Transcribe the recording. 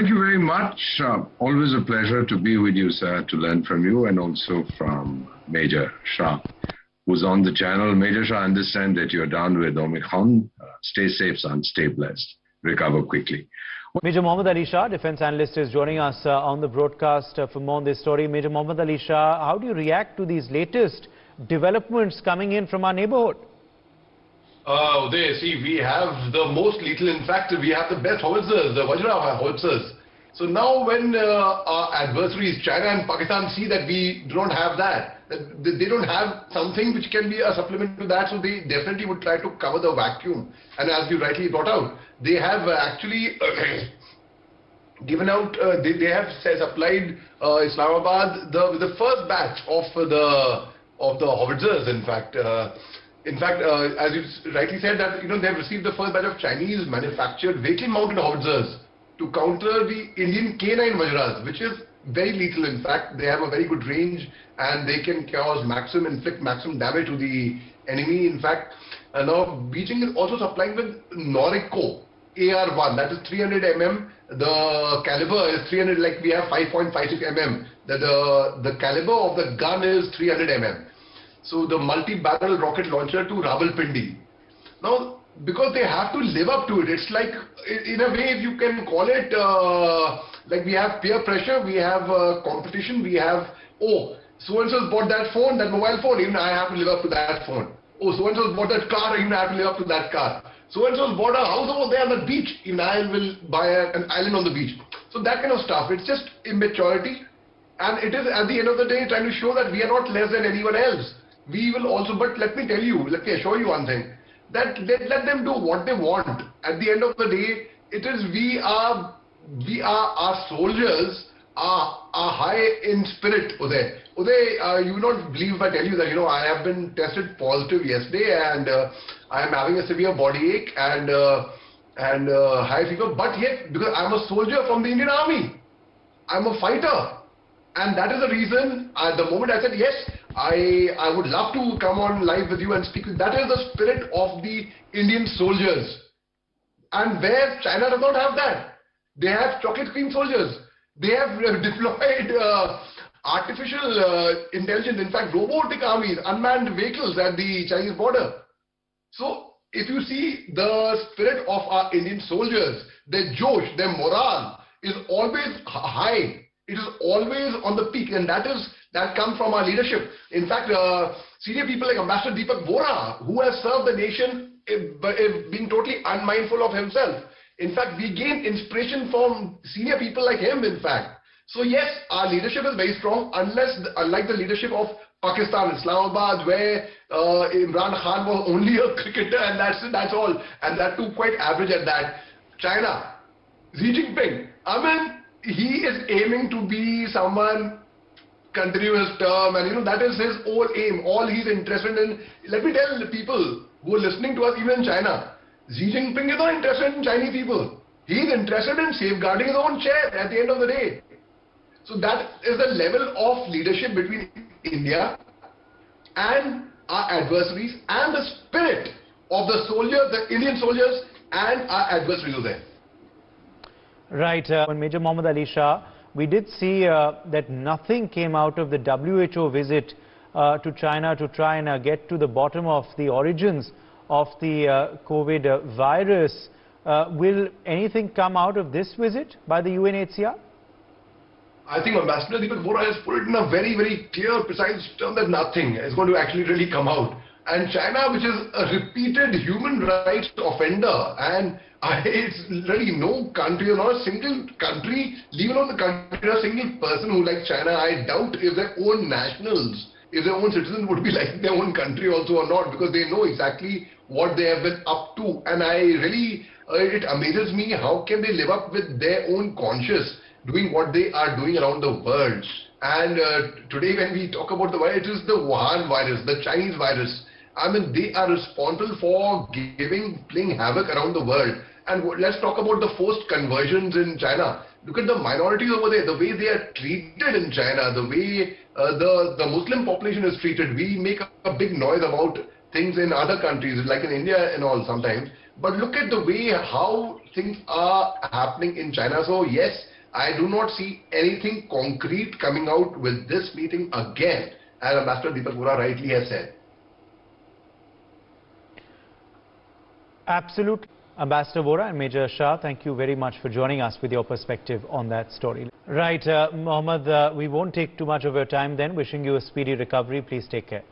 Thank you very much. Always a pleasure to be with you, sir, to learn from you and also from Major Shah, who's on the channel. Major Shah, I understand that you're down with Omicron. Stay safe, son. Stay blessed. Recover quickly. Major Mohammed Ali Shah, defense analyst, is joining us on the broadcast for more on this story. Major Mohammed Ali Shah, how do you react to these latest developments coming in from our neighborhood? We have the most lethal, in fact, we have the best howitzers, the Vohra howitzers. So now when our adversaries, China and Pakistan, see that we do not have that, they don't have something which can be a supplement to that, so they definitely would try to cover the vacuum. And as you rightly brought out, they have actually given out, they have supplied Islamabad the first batch of the howitzers, in fact. As you rightly said, that they have received the first batch of Chinese manufactured vehicle-mounted howitzers to counter the Indian K9 Vajras, which is very lethal. In fact, they have a very good range and they can inflict maximum damage to the enemy. In fact, now Beijing is also supplying with Noriko AR-1, that is 300 mm. The caliber is 300, like we have 5.56 mm. The caliber of the gun is 300 mm. So the multi-barrel rocket launcher to Rawalpindi. Now, because they have to live up to it, it's like, in a way, if you can call it, like we have peer pressure, we have competition, we have, oh, so-and-so's bought that phone, that mobile phone, even I have to live up to that phone. Oh, so-and-so's bought that car, even I have to live up to that car. So-and-so's bought a house over there on the beach, even I will buy an island on the beach. So that kind of stuff, it's just immaturity. And it is, at the end of the day, trying to show that we are not less than anyone else. We will also, but let me assure you one thing, that let them do what they want. At the end of the day, it is our soldiers are high in spirit, Uday. Uday, you will not believe if I tell you that, I have been tested positive yesterday and I am having a severe body ache and high fever, but yet, because I am a soldier from the Indian Army, I am a fighter. And that is the reason, the moment I said, yes, I would love to come on live with you and speak. That is the spirit of the Indian soldiers. And where China does not have that. They have chocolate cream soldiers. They have deployed artificial intelligence, in fact, robotic armies, unmanned vehicles at the Chinese border. So, if you see the spirit of our Indian soldiers, their josh, their morale is always high. It is always on the peak, and that comes from our leadership. In fact, senior people like Ambassador Deepak Vohra, who has served the nation being totally unmindful of himself. In fact, we gain inspiration from senior people like him, in fact. So yes, our leadership is very strong, unlike the leadership of Pakistan, Islamabad, where Imran Khan was only a cricketer, and that's all. And that too quite average at that. China, Xi Jinping, he is aiming to be someone, continue his term, and that is his whole aim. All he's interested in. Let me tell the people who are listening to us, even in China, Xi Jinping is not interested in Chinese people. He's interested in safeguarding his own chair at the end of the day. So that is the level of leadership between India and our adversaries, and the spirit of the soldiers, the Indian soldiers, and our adversaries are there. Right. When Major Mohammed Ali Shah, we did see that nothing came out of the WHO visit to China to try and get to the bottom of the origins of the COVID virus. Will anything come out of this visit by the UNHCR? I think Ambassador Deepak Vohra has put it in a very, very clear, precise term that nothing is going to actually really come out. And China, which is a repeated human rights offender, and it's really no country, or not a single country, leave alone the country, a single person who likes China, I doubt if their own nationals, if their own citizens would be like their own country also or not, because they know exactly what they have been up to. And it amazes me, how can they live up with their own conscience, doing what they are doing around the world. And today when we talk about the virus, it is the Wuhan virus, the Chinese virus. They are responsible for playing havoc around the world. And let's talk about the forced conversions in China. Look at the minorities over there, the way they are treated in China, the way the Muslim population is treated. We make a big noise about things in other countries, like in India and all sometimes. But look at the way how things are happening in China. So yes, I do not see anything concrete coming out with this meeting again, as Ambassador Deepak Vohra rightly has said. Absolutely. Ambassador Vohra and Major Shah, thank you very much for joining us with your perspective on that story. Right, Mohammed, we won't take too much of your time then. Wishing you a speedy recovery. Please take care.